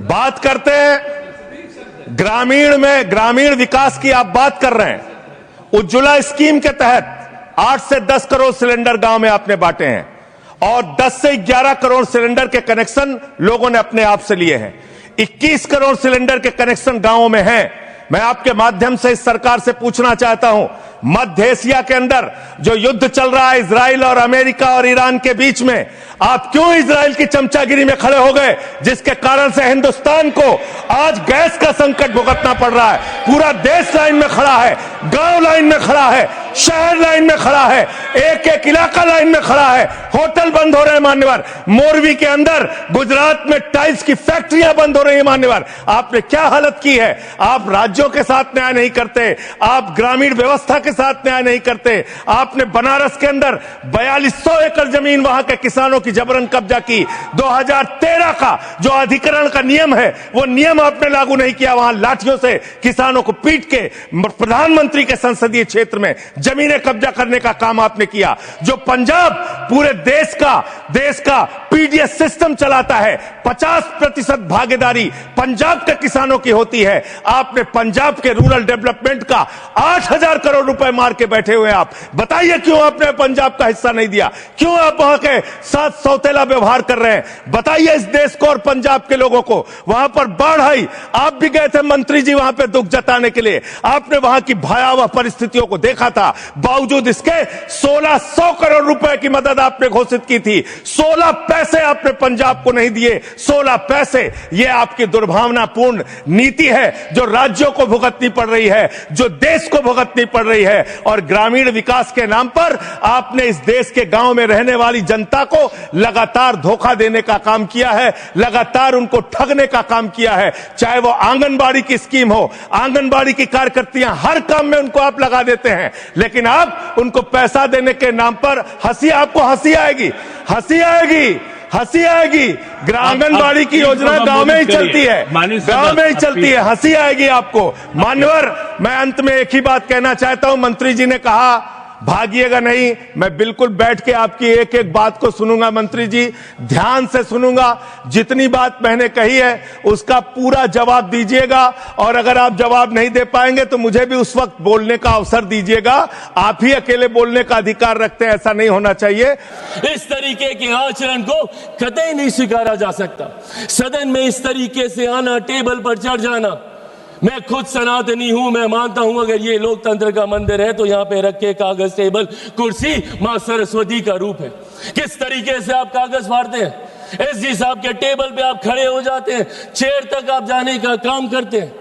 बात करते हैं ग्रामीण विकास की आप बात कर रहे हैं। उज्ज्वला स्कीम के तहत 8 से 10 करोड़ सिलेंडर गांव में आपने बांटे हैं और 10 से 11 करोड़ सिलेंडर के कनेक्शन लोगों ने अपने आप से लिए हैं। 21 करोड़ सिलेंडर के कनेक्शन गांवों में हैं। मैं आपके माध्यम से इस सरकार से पूछना चाहता हूं, मध्य एशिया के अंदर जो युद्ध चल रहा है इजराइल और अमेरिका और ईरान के बीच में, आप क्यों इजराइल की चमचागिरी में खड़े हो गए, जिसके कारण से हिंदुस्तान को आज गैस का संकट भुगतना पड़ रहा है। पूरा देश लाइन में खड़ा है, गांव लाइन में खड़ा है, शहर लाइन में खड़ा है, एक एक इलाका लाइन में खड़ा है। होटल बंद हो रहे हैं मान्यवर। मोरवी के अंदर गुजरात में टाइल्स की फैक्ट्रियां बंद हो रही है मान्यवर। आपने क्या हालत की है। आप राज्यों के साथ न्याय नहीं करते, आप ग्रामीण व्यवस्था के साथ न्याय नहीं करते। आपने बनारस के अंदर 4200 एकड़ जमीन वहां के किसानों की जबरन कब्जा की। 2013 का जो अधिकरण का नियम है वो नियम आपने लागू नहीं किया। वहां लाठियों से किसानों को पीट के प्रधानमंत्री के संसदीय क्षेत्र में जमीनें कब्जा करने का काम आपने किया। जो पंजाब पूरे देश का पीडीएस सिस्टम चलाता है, 50% भागीदारी पंजाब के किसानों की होती है। आपने पंजाब के रूरल डेवलपमेंट का 8000 करोड़ रुपए मार के बैठे हुए। आप बताइए क्यों आपने पंजाब का हिस्सा नहीं दिया, क्यों आप वहां के साथ सौतेला व्यवहार कर रहे हैं। बताइए इस देश को और पंजाब के लोगों को। वहां पर बाढ़ आई, आप भी गए थे मंत्री जी वहां पे दुख जताने के लिए। आपने वहां की भयावह परिस्थितियों को देखा था। बावजूद इसके 1600 करोड़ रुपए की मदद आपने घोषित की थी। 16 पैसे आपने पंजाब को नहीं दिए। 16 पैसे। यह आपकी दुर्भावनापूर्ण नीति है जो राज्यों को भुगतनी पड़ रही है, जो देश को भुगतनी पड़ रही है। और ग्रामीण विकास के नाम पर आपने इस देश के गांव में रहने वाली जनता को लगातार धोखा देने का काम किया है, लगातार उनको ठगने का काम किया है। चाहे वो आंगनबाड़ी की स्कीम हो, आंगनबाड़ी की कार्यकर्तियां, हर काम में उनको आप लगा देते हैं, लेकिन आप उनको पैसा देने के नाम पर आपको हंसी आएगी, हंसी आएगी, हंसी आएगी। आंगनबाड़ी की योजना गांव में ही चलती है, गांव में ही चलती है, हंसी आएगी आपको। मान्यवर, मैं अंत में एक ही बात कहना चाहता हूं। मंत्री जी ने कहा भागिएगा नहीं, मैं बिल्कुल बैठ के आपकी एक एक बात को सुनूंगा। मंत्री जी, ध्यान से सुनूंगा। जितनी बात मैंने कही है उसका पूरा जवाब दीजिएगा, और अगर आप जवाब नहीं दे पाएंगे तो मुझे भी उस वक्त बोलने का अवसर दीजिएगा। आप ही अकेले बोलने का अधिकार रखते हैं, ऐसा नहीं होना चाहिए। इस तरीके के आचरण को कतई नहीं स्वीकारा जा सकता। सदन में इस तरीके से आना, टेबल पर चढ़ जाना, मैं खुद सनातनी हूं, मैं मानता हूं अगर ये लोकतंत्र का मंदिर है तो यहां पे रखे कागज, टेबल, कुर्सी मां सरस्वती का रूप है। किस तरीके से आप कागज फाड़ते हैं। एसजी साहब के टेबल पे आप खड़े हो जाते हैं, चेयर तक आप जाने का काम करते हैं।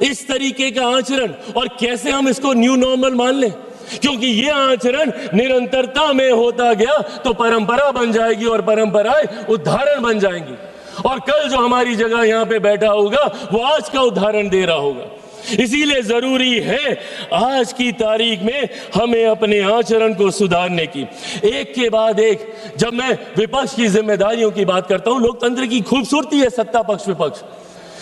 इस तरीके का आचरण, और कैसे हम इसको न्यू नॉर्मल मान लें, क्योंकि ये आचरण निरंतरता में होता गया तो परंपरा बन जाएगी और परंपराएं उदाहरण बन जाएंगी। और कल जो हमारी जगह यहां पे बैठा होगा वो आज का उदाहरण दे रहा होगा। इसीलिए जरूरी है आज की तारीख में हमें अपने आचरण को सुधारने की। एक के बाद एक, जब मैं विपक्ष की जिम्मेदारियों की बात करता हूं, लोकतंत्र की खूबसूरती है सत्ता पक्ष विपक्ष।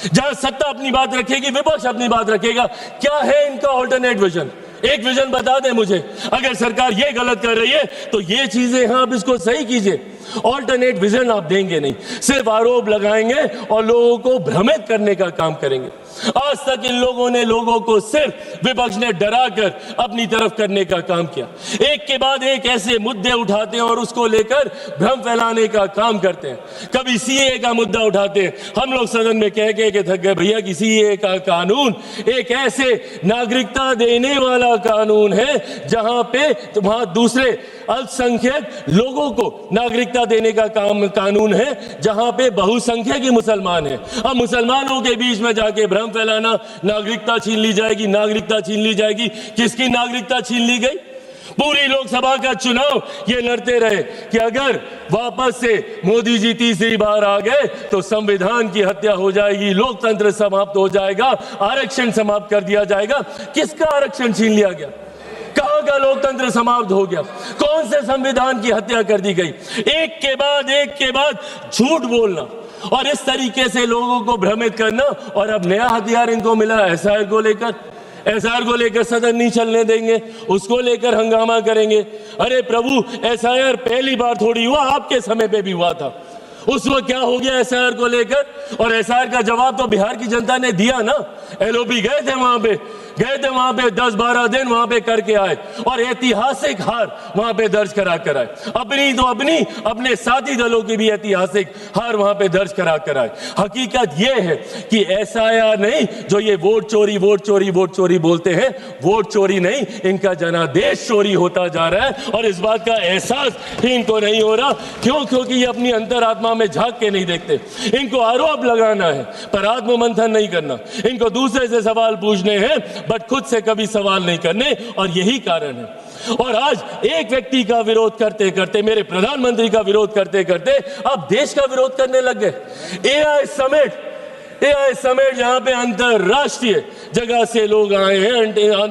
जहां सत्ता अपनी बात रखेगी, विपक्ष अपनी बात रखेगा। क्या है इनका ऑल्टरनेट विजन? एक विजन बता दें मुझे। अगर सरकार ये गलत कर रही है तो ये चीजें हैं, आप इसको सही कीजिए। ऑल्टरनेट विजन आप देंगे नहीं, सिर्फ आरोप लगाएंगे और लोगों को भ्रमित करने का काम करेंगे। आज तक इन लोगों ने लोगों को सिर्फ विपक्ष ने डराकर अपनी तरफ करने का काम किया। एक के बाद एक ऐसे मुद्दे उठाते हैं और उसको लेकर भ्रम फैलाने का काम करते हैं। कभी सीए का मुद्दा उठाते हैं, हम लोग सदन में कह के थक गए भैया कि सीए का कानून एक ऐसे नागरिकता देने वाला कानून है जहां पे वहां दूसरे अल्पसंख्यक लोगों को नागरिकता देने का कानून है, जहां पे बहुसंख्यक ही मुसलमान है। अब मुसलमानों के बीच में जाके भ्रम फैलाना, नागरिकता छीन ली जाएगी, नागरिकता छीन ली जाएगी। किसकी नागरिकता छीन ली गई? पूरी लोकसभा का चुनाव ये लड़ते रहे कि अगर वापस से मोदी जी तीसरी बार आ गए तो संविधान की हत्या हो जाएगी, लोकतंत्र समाप्त हो जाएगा, आरक्षण समाप्त कर दिया जाएगा। किसका आरक्षण छीन लिया गया? कहां का लोकतंत्र समाप्त हो गया? कौन से संविधान की हत्या कर दी गई? एक के बाद झूठ बोलना और इस तरीके से लोगों को भ्रमित करना। और अब नया हथियार इनको मिला एसआईआर को लेकर। एसआईआर को लेकर सदन नहीं चलने देंगे, उसको लेकर हंगामा करेंगे। अरे प्रभु, एसआईआर पहली बार थोड़ी हुआ, आपके समय पे भी हुआ था। उस वक्त क्या हो गया एसआईआर को लेकर, और एसआईआर का जवाब तो बिहार की जनता ने दिया ना। एलओपी गए थे वहां पे 10-12 दिन वहां पे करके आए और ऐतिहासिक हार वहां पे दर्ज करा कर आए। अपनी तो अपने साथी दलों की भी ऐतिहासिक हार वहां पे दर्ज करा कर आए। हकीकत यह है कि एसआईआर नहीं, जो ये वोट चोरी बोलते हैं, वोट चोरी नहीं, इनका जनादेश चोरी होता जा रहा है और इस बात का एहसास ही इनको नहीं हो रहा। क्यों? क्योंकि ये अपनी अंतरात्मा में झांक के नहीं देखते। इनको आरोप लगाना है पर आत्ममंथन नहीं करना, इनको दूसरे से सवाल पूछने हैं बट खुद से कभी सवाल नहीं करने, और यही कारण है। और आज एक व्यक्ति का विरोध करते करते, मेरे प्रधानमंत्री का विरोध करते करते अब देश का विरोध करने लग गए। एआई समिट जहां पे अंतरराष्ट्रीय जगह से लोग आए हैं,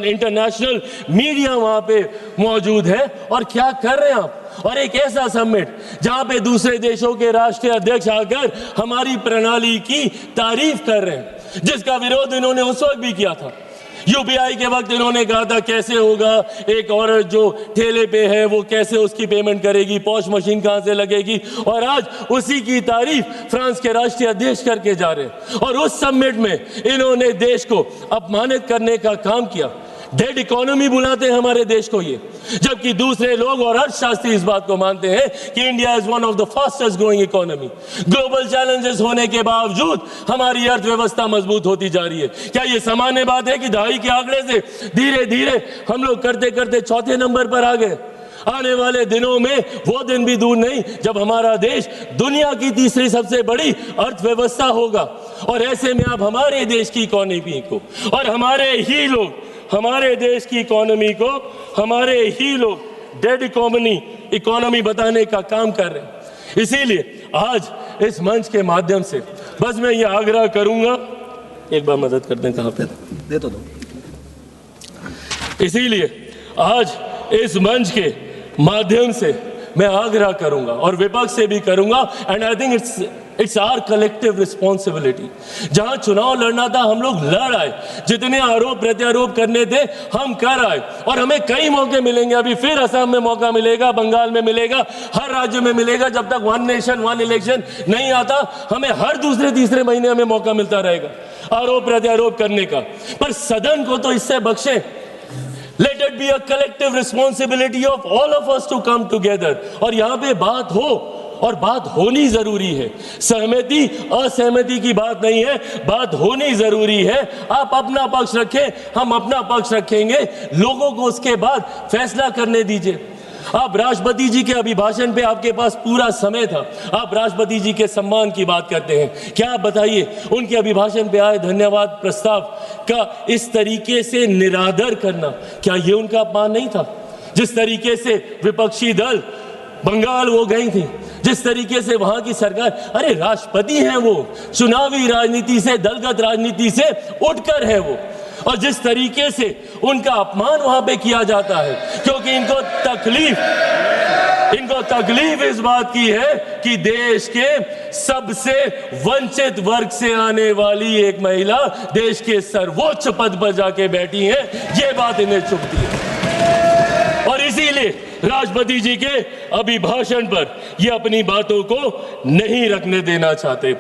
इंटरनेशनल मीडिया वहां पे मौजूद है, और क्या कर रहे हैं आप? और एक ऐसा समिट जहां पे दूसरे देशों के राष्ट्रीय अध्यक्ष आकर हमारी प्रणाली की तारीफ कर रहे हैं, जिसका विरोध इन्होंने उस वक्त भी किया था। यूपीआई के वक्त इन्होंने कहा था कैसे होगा, एक औरत जो ठेले पे है वो कैसे उसकी पेमेंट करेगी, पॉश मशीन कहां से लगेगी, और आज उसी की तारीफ फ्रांस के राष्ट्रीय अध्यक्ष करके जा रहे हैं। और उस समिट में इन्होंने देश को अपमानित करने का काम किया। डेड इकोनॉमी बुलाते हैं हमारे देश को ये, जबकि दूसरे लोग और अर्थशास्त्री इस बात को मानते हैं कि India is one of the fastest growing economy. Global challenges होने के बावजूद हमारी अर्थव्यवस्था मजबूत होती जा रही है। क्या ये सामान्य बात है कि दहाई के आंकड़े से धीरे धीरे हम लोग करते करते चौथे नंबर पर आ गए? आने वाले दिनों में वो दिन भी दूर नहीं जब हमारा देश दुनिया की तीसरी सबसे बड़ी अर्थव्यवस्था होगा। और ऐसे में आप हमारे देश की इकोनॉमी को और हमारे देश की इकोनॉमी को हमारे ही लोग डेड इकोनॉमी बताने का काम कर रहे हैं। इसीलिए आज इस मंच के माध्यम से बस मैं ये आग्रह करूंगा, एक बार मदद कर दें, कहां पे दे तो दो। इसीलिए आज इस मंच के माध्यम से मैं आग्रह करूंगा और विपक्ष से भी करूंगा, and I think it's our collective responsibility. जहां चुनाव लड़ना था हम लोग लड़ आए, जितने आरोप प्रत्यारोप करने थे हम कर आए, और हमें कई मौके मिलेंगे। अभी फिर असम में मौका मिलेगा, बंगाल में मिलेगा, हर राज्य में मिलेगा। जब तक वन नेशन वन इलेक्शन नहीं आता, हमें हर दूसरे तीसरे महीने हमें मौका मिलता रहेगा आरोप प्रत्यारोप करने का। पर सदन को तो इससे बख्शे। Let it be a collective responsibility of all of us to come together। और यहाँ पे बात हो, और बात होनी जरूरी है। सहमति असहमति की बात नहीं है, बात होनी जरूरी है। आप अपना पक्ष रखें, हम अपना पक्ष रखेंगे, लोगों को उसके बाद फैसला करने दीजिए। आप राष्ट्रपति जी के अभिभाषण पे आपके पास पूरा समय था, आप राष्ट्रपति जी के सम्मान की बात करते हैं। क्या आप बताइए, उनके अभिभाषण पे आए धन्यवाद प्रस्ताव का इस तरीके से निरादर करना, क्या ये उनका अपमान नहीं था? जिस तरीके से विपक्षी दल बंगाल वो गई थी, जिस तरीके से वहां की सरकार, अरे राष्ट्रपति हैं वो, चुनावी राजनीति से, दलगत राजनीति से उठकर है वो, और जिस तरीके से उनका अपमान वहां पे किया जाता है, क्योंकि इनको तकलीफ इस बात की है कि देश के सबसे वंचित वर्ग से आने वाली एक महिला देश के सर्वोच्च पद पर जाके बैठी है, ये बात इन्हें चुभती है। और इसीलिए राष्ट्रपति जी के अभिभाषण पर ये अपनी बातों को नहीं रखने देना चाहते।